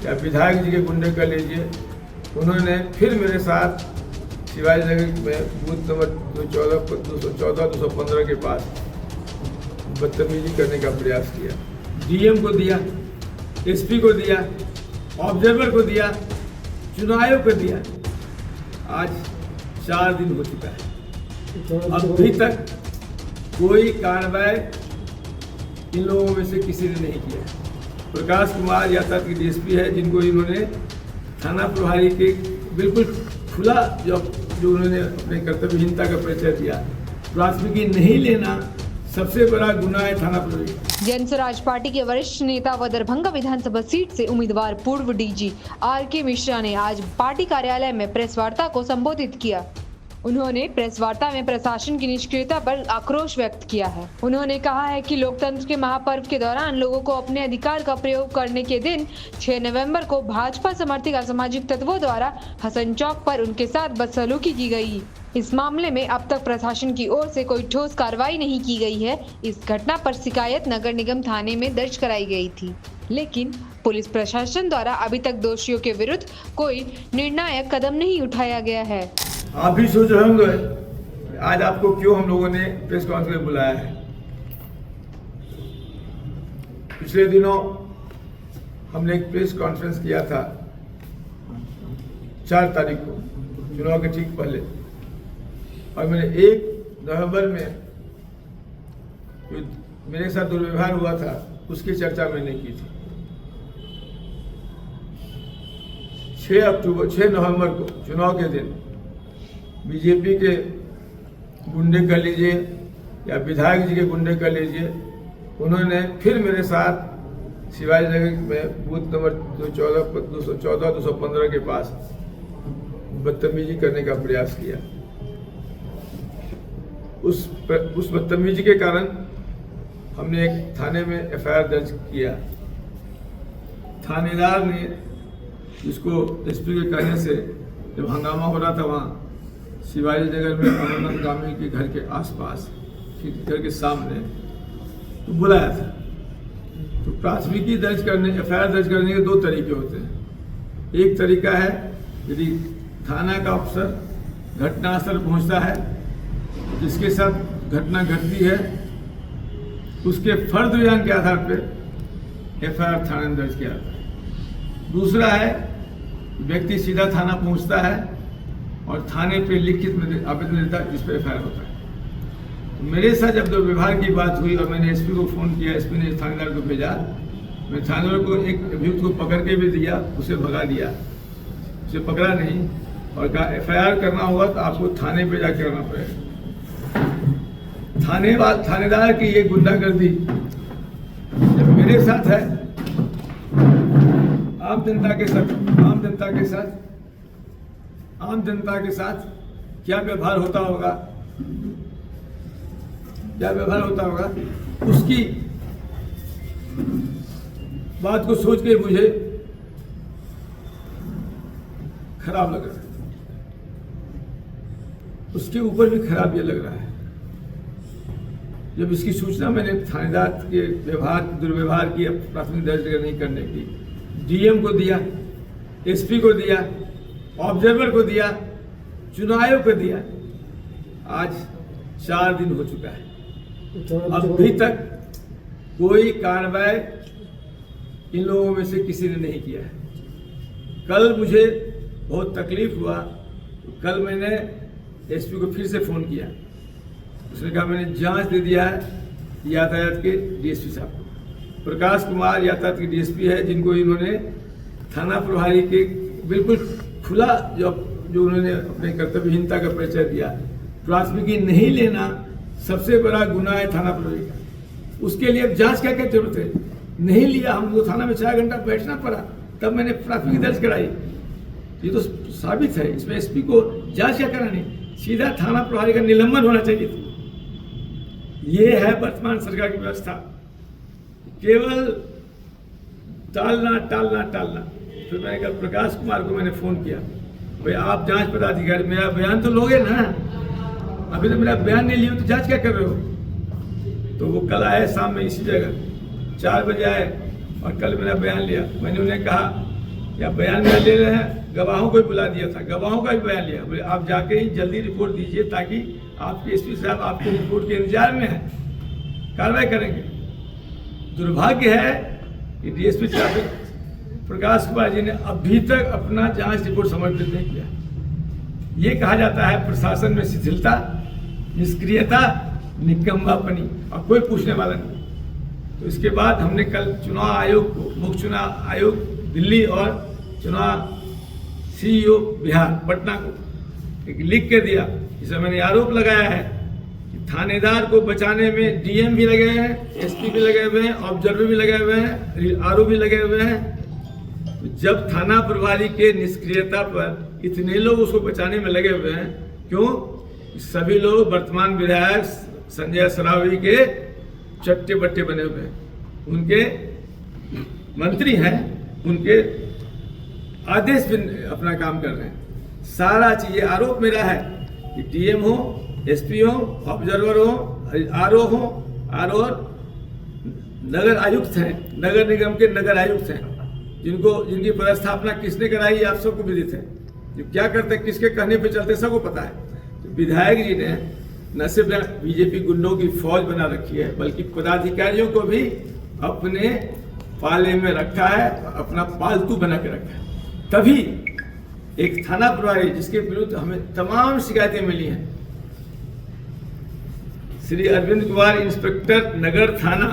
या विधायक जी के गुंडे कर लीजिए, उन्होंने फिर मेरे साथ शिवाजी नगर में बूथ नंबर 214 215 के पास बदतमीजी करने का प्रयास किया। डीएम को दिया, एसपी को दिया, ऑब्जर्वर को दिया, चुनाव आयोग को दिया। आज 4 दिन हो चुका है, अभी तक कोई कार्रवाई इन लोगों में से किसी ने नहीं किया। प्रकाश कुमार यातायात के डीएसपी है, जिनको इन्होंने थाना प्रभारी के बिल्कुल खुला जो उन्होंने अपने कर्तव्यहीनता का परिचय दिया। प्राथमिकी नहीं लेना सबसे बड़ा गुनाह है थाना प्रभारी। जन स्वराज पार्टी के वरिष्ठ नेता व दरभंगा विधानसभा सीट से उम्मीदवार पूर्व डीजी आर.के. मिश्रा ने आज पार्टी कार्यालय में प्रेस वार्ता को संबोधित किया। उन्होंने प्रेस वार्ता में प्रशासन की निष्क्रियता पर आक्रोश व्यक्त किया है। उन्होंने कहा है कि लोकतंत्र के महापर्व के दौरान लोगों को अपने अधिकार का प्रयोग करने के दिन 6 नवंबर को भाजपा समर्थित असामाजिक तत्वों द्वारा हसन चौक पर उनके साथ बदसलूकी की गई। इस मामले में अब तक प्रशासन की ओर से कोई ठोस कार्रवाई नहीं की गई है। इस घटना पर शिकायत नगर निगम थाने में दर्ज कराई गई थी, लेकिन पुलिस प्रशासन द्वारा अभी तक दोषियों के विरुद्ध कोई निर्णायक कदम नहीं उठाया गया है। आप भी सोच रहे होंगे आज आपको क्यों हम लोगों ने प्रेस कॉन्फ्रेंस बुलाया है। पिछले दिनों हमने एक प्रेस कॉन्फ्रेंस किया था 4 तारीख को, चुनाव के ठीक पहले, और मैंने 1 नवंबर में जो मेरे साथ दुर्व्यवहार हुआ था उसकी चर्चा मैंने की थी। 6 नवंबर को चुनाव के दिन बीजेपी के गुंडे कर लीजिए या विधायक जी के गुंडे कर लीजिए, उन्होंने फिर मेरे साथ शिवाजी नगर में बूथ नंबर 214 215 के पास बदतमीजी करने का प्रयास किया। उस बदतमीजी के कारण हमने एक थाने में एफआईआर दर्ज किया। थानेदार ने इसको एसपी के कहने से जब हंगामा हो रहा था वहाँ शिवाजी नगर में अमरनाथ गामी के घर के आसपास, घर के सामने, तो बुलाया था। तो प्राथमिकी दर्ज करने, एफआईआर दर्ज करने के 2 तरीके होते हैं। एक तरीका है यदि थाना का अफसर घटनास्थल पहुंचता है, जिसके साथ घटना घटती है, उसके फर्द बयान के आधार पर एफआईआर थाने में दर्ज किया जाता है। दूसरा है व्यक्ति सीधा थाना पहुंचता है और थाने पे लिखित में आवेदन देता है, जिस पर एफआईआर होता है। तो मेरे साथ जब दुर्व्यवहार की बात हुई और मैंने एसपी को फोन किया, एसपी ने थानेदार को भेजा, मैं थानेदार को एक अभियुक्त को पकड़ के भी दिया, उसे भगा दिया, उसे पकड़ा नहीं और कहा एफआईआर करना होगा तो आपको थाने पे जाके करना पड़ेगा। थानेदार की ये गुंडागर्दी जब मेरे साथ है, आम जनता के साथ क्या व्यवहार होता होगा, उसकी बात को सोच के मुझे खराब लग रहा है। उसके ऊपर भी खराब ये लग रहा है जब इसकी सूचना मैंने थानेदार के दुर्व्यवहार की, प्राथमिक दर्ज नहीं करने की, डीएम को दिया, एसपी को दिया, ऑब्जर्वर को दिया, चुनाव आयोग को दिया। आज 4 दिन हो चुका है, अभी तक कोई कार्रवाई इन लोगों में से किसी ने नहीं किया है। कल मुझे बहुत तकलीफ हुआ, तो कल मैंने एसपी को फिर से फोन किया। उसने कहा मैंने जांच दे दिया है यातायात के डीएसपी साहब को। प्रकाश कुमार यातायात के डीएसपी है, जिनको इन्होंने थाना प्रभारी के बिल्कुल खुला जो उन्होंने अपने कर्तव्यहीनता का परिचय दिया। प्राथमिकी नहीं लेना सबसे बड़ा गुनाह है थाना प्रभारी का। उसके लिए अब जांच क्या जरूरत है, नहीं लिया, हमको थाना में 4 घंटा बैठना पड़ा, तब मैंने प्राथमिकी दर्ज कराई। ये तो साबित है, इसमें एसपी को जांच क्या करानी, सीधा थाना प्रभारी का निलंबन होना चाहिए था। ये है वर्तमान सरकार की व्यवस्था, केवल टालना। फिर मैंने कहा प्रकाश कुमार को मैंने फोन किया, भाई आप जांच पदाधिकारी, मेरा बयान तो लोगे ना, अभी तो मेरा बयान नहीं लिया तो जांच क्या कर रहे हो। तो वो कल आए शाम में इसी जगह 4 बजे आए और कल मेरा बयान लिया। मैंने उन्हें कहा या बयान में ले रहे हैं, गवाहों को भी बुला दिया था, गवाहों का भी बयान लिया। बोले आप जाके ही जल्दी रिपोर्ट दीजिए ताकि आपके एसपी साहब आपके रिपोर्ट के इंतजार में हैं, कार्रवाई करेंगे। दुर्भाग्य है कि डीएसपी ट्रैफिक प्रकाश कुमार जी ने अभी तक अपना जांच रिपोर्ट समर्पित नहीं किया। ये कहा जाता है प्रशासन में शिथिलता, निष्क्रियता, निकम्मापनी, और कोई पूछने वाला नहीं। तो इसके बाद हमने कल चुनाव आयोग को, मुख्य चुनाव आयोग दिल्ली और चुनाव सीईओ बिहार पटना को एक लिख के दिया, जिसमें मैंने आरोप लगाया है कि थानेदार को बचाने में डीएम भी लगे हैं, एसपी भी लगे हुए हैं, ऑब्जर्वर भी लगे हुए हैं, आरओ भी लगे हुए हैं। जब थाना प्रभारी के निष्क्रियता पर इतने लोग उसको बचाने में लगे हुए हैं, क्यों? सभी लोग वर्तमान विधायक संजय सरावगी के चट्टे बट्टे बने हुए हैं, उनके मंत्री हैं, उनके आदेश पे अपना काम कर रहे हैं। सारा चीज, ये आरोप मेरा है कि डीएम हो, एसपी हो, ऑब्जर्वर हो, आरओ हो, आरओ नगर आयुक्त हैं, नगर निगम के नगर आयुक्त हैं, जिनकी पदस्थापना किसने कराई आप सबको विदित है। जो क्या करते, किसके कहने पे चलते, सबको पता है। तो विधायक जी ने न सिर्फ बीजेपी गुंडों की फौज बना रखी है, बल्कि पदाधिकारियों को भी अपने पाले में रखा है, अपना पालतू बना के रखा है। तभी एक थाना प्रभारी जिसके विरुद्ध हमें तमाम शिकायतें मिली हैं, श्री अरविंद कुमार इंस्पेक्टर नगर थाना,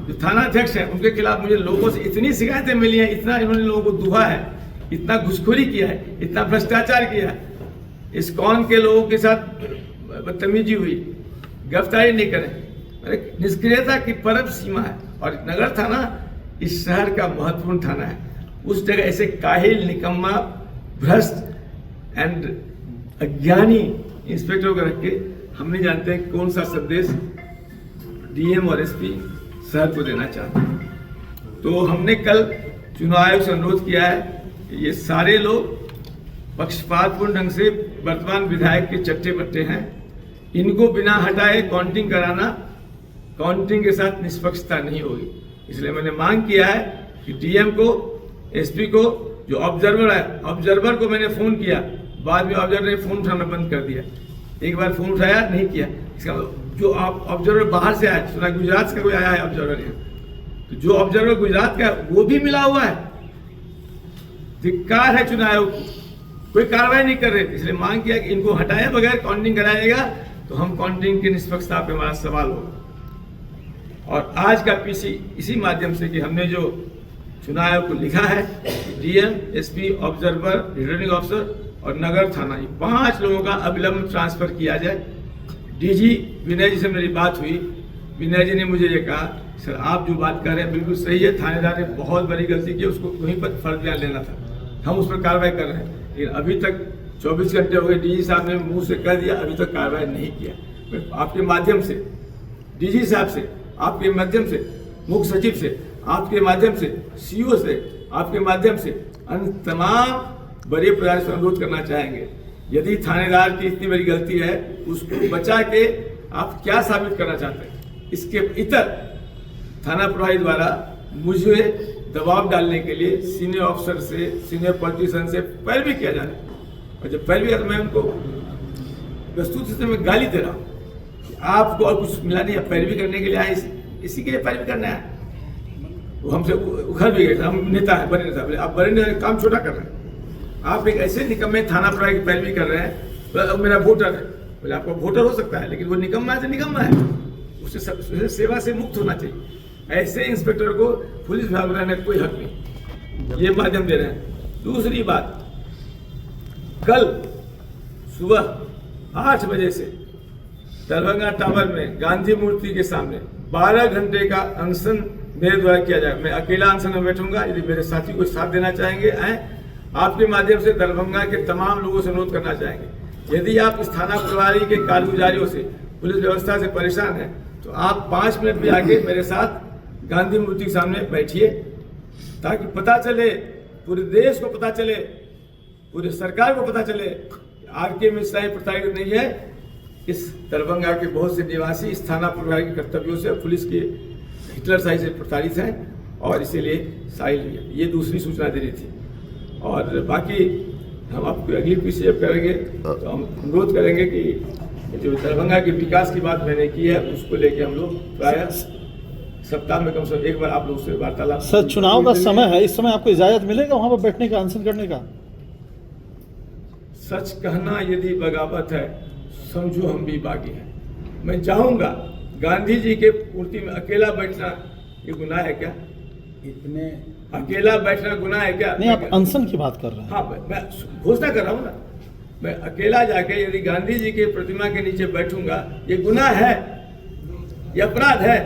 जो थाना अध्यक्ष हैं, उनके खिलाफ मुझे लोगों से इतनी शिकायतें मिली हैं, इतना इन्होंने लोगों को दुहा है, इतना घुसखोरी किया है, इतना भ्रष्टाचार किया है, इस्कॉन के लोगों के साथ बदतमीजी हुई, गिरफ्तारी नहीं करें, अरे निष्क्रियता की परम सीमा है। और नगर थाना इस शहर का महत्वपूर्ण थाना है, उस जगह ऐसे काहिल, निकम्मा, भ्रष्ट एंड अज्ञानी इंस्पेक्टर को रख के हम नहीं जानते कौन सा संदेश डीएम और एसपी शहर को देना चाहते हैं। तो हमने कल चुनाव आयोग से अनुरोध किया है कि ये सारे लोग पक्षपातपूर्ण ढंग से वर्तमान विधायक के चट्टे बट्टे हैं, इनको बिना हटाए काउंटिंग कराना, काउंटिंग के साथ निष्पक्षता नहीं होगी। इसलिए मैंने मांग किया है कि डीएम को, एसपी को, जो ऑब्जर्वर है, ऑब्जर्वर को मैंने फोन किया, बाद में ऑब्जर्वर ने फोन उठाना बंद कर दिया। एक बार फोन उठाया नहीं किया, इसका जो ऑब्जर्वर बाहर से आया, सुना गुजरात से कोई आया है ऑब्जर्वर यहाँ, तो जो ऑब्जर्वर गुजरात का वो भी मिला हुआ है। धिक्कार है चुनाव आयोग को, कोई कार्रवाई नहीं कर रहे। इसलिए मांग किया कि इनको हटाए बगैर काउंटिंग कराएगा तो हम काउंटिंग की निष्पक्षता पे हमारा सवाल होगा। और आज का पीसी इसी माध्यम से कि हमने जो चुनाव आयोग को लिखा है, DM, SP, observer, returning officer और नगर थाना, ये 5 लोगों का अविलंब ट्रांसफर किया जाए। डीजी विनय जी से मेरी बात हुई, विनय जी ने मुझे ये कहा, सर आप जो बात कर रहे हैं बिल्कुल सही है, थानेदार ने बहुत बड़ी गलती की, उसको वहीं पर फर्ज बयान लेना था, हम उस पर कार्रवाई कर रहे हैं। लेकिन अभी तक 24 घंटे हो गए, डीजी साहब ने मुंह से कह दिया, अभी तक कार्रवाई नहीं किया। मैं आपके माध्यम से डीजी साहब से, आपके माध्यम से मुख्य सचिव से, आपके माध्यम से सीईओ से, आपके माध्यम से अन्य तमाम बड़े प्रयास से अनुरोध करना चाहेंगे, यदि थानेदार की इतनी बड़ी गलती है, उसको बचा के आप क्या साबित करना चाहते हैं? इसके इतर थाना प्रभारी द्वारा मुझे दबाव डालने के लिए सीनियर ऑफिसर से, सीनियर पॉलिटिशियन से पैरवी किया जा रहा है। और जब पैरवी है तो मैं उनको वस्तु से मैं गाली दे रहा हूँ कि आपको और कुछ मिला नहीं, पैरवी करने के लिए आए, इसी के लिए पैरवी करना है। वो हमसे उखड़ भी गए, हम नेता है, बड़े नेता, बोले आप बड़े नेता काम छोटा कर रहे हैं, आप एक ऐसे निकम्मे थाना प्रभारी की पैरवी कर रहे हैं। तो मेरा वोटर है, बोले आपका वोटर हो सकता है, लेकिन वो निकम्मा से निकम्मा है, उससे सेवा से मुक्त होना चाहिए। ऐसे इंस्पेक्टर को पुलिस विभाग में रहने का कोई हक नहीं, ये माध्यम दे रहे हैं। दूसरी बात, कल सुबह 8 बजे से दरभंगा टावर में गांधी मूर्ति के सामने 12 घंटे का अनशन मेरे द्वारा किया जाएगा। मैं अकेला अनशन में बैठूंगा, यदि मेरे साथी को साथ देना चाहेंगे आपके माध्यम से दरभंगा के तमाम लोगों से अनुरोध करना चाहेंगे, यदि आप इस थाना प्रभारी के कारगुजारियों से, पुलिस व्यवस्था से परेशान हैं, तो आप 5 मिनट भी आगे मेरे साथ गांधी मूर्ति के सामने बैठिए, ताकि पता चले, पूरे देश को पता चले, पूरी सरकार को पता चले आरके मिश्रा प्रताड़ित नहीं है। इस दरभंगा के बहुत से निवासी इस थाना प्रभारी के कर्तव्यों से, पुलिस के हिटलर शाही से प्रताड़ित हैं, और इसीलिए साहिल ये दूसरी सूचना दे रही थी। और बाकी हम आपको अगली पीसीएफ करेंगे तो हम अनुरोध करेंगे कि जो दरभंगा के विकास की बात मैंने की है उसको लेके हम लोग प्राय सप्ताह में कम से कम एक बार आप लोग से वार्तालाप। सर चुनाव का समय है, इस समय आपको इजाजत मिलेगा वहां पर बैठने का, अनशन करने का? सच कहना यदि बगावत है समझो हम भी बागी हैं। मैं चाहूंगा गांधी जी के मूर्ति में अकेला बैठना ये गुनाह है क्या? इतने अकेला बैठना गुनाह है क्या? नहीं, आप अनशन की बात कर रहे हैं। हाँ, मैं घोषणा कर रहा हूँ ना, मैं अकेला जाके यदि गांधी जी के प्रतिमा के नीचे बैठूंगा ये गुनाह है, ये अपराध है।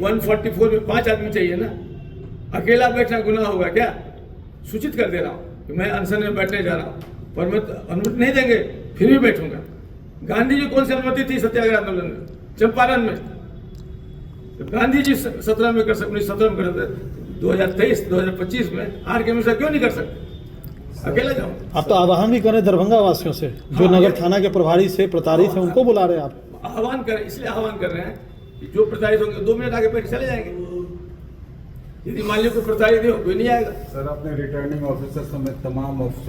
144 में 5 आदमी चाहिए ना, अकेला बैठना गुनाह होगा क्या? सूचित कर दे रहा हूँ कि मैं अनशन में बैठने जा रहा हूँ, पर मैं अनुमति नहीं देंगे फिर भी बैठूंगा। गांधी जी कौन सी अनुमति थी सत्याग्रह आंदोलन में? चंपारण में। तो गांधी जी 17 में कर सकते, 1917 में कर सकते, 2023 2025 में आर.के. मिश्रा क्यों नहीं कर सकते? अकेला जाऊं। आप तो आह्वान भी करें दरभंगा वासियों से, जो हाँ, नगर थाना के प्रभारी से प्रताड़ित है, उनको बुला रहे हैं आप? आह्वान कर, इसलिए आह्वान कर रहे हैं कि जो प्रताड़ित होंगे 2 मिनट आगे बैठ चले जाएंगे। यदि मान लीजिए कोई प्रताड़ित हो, कोई नहीं आएगा। सर अपने रिटर्निंग ऑफिसर समेत तमाम ऑफिसर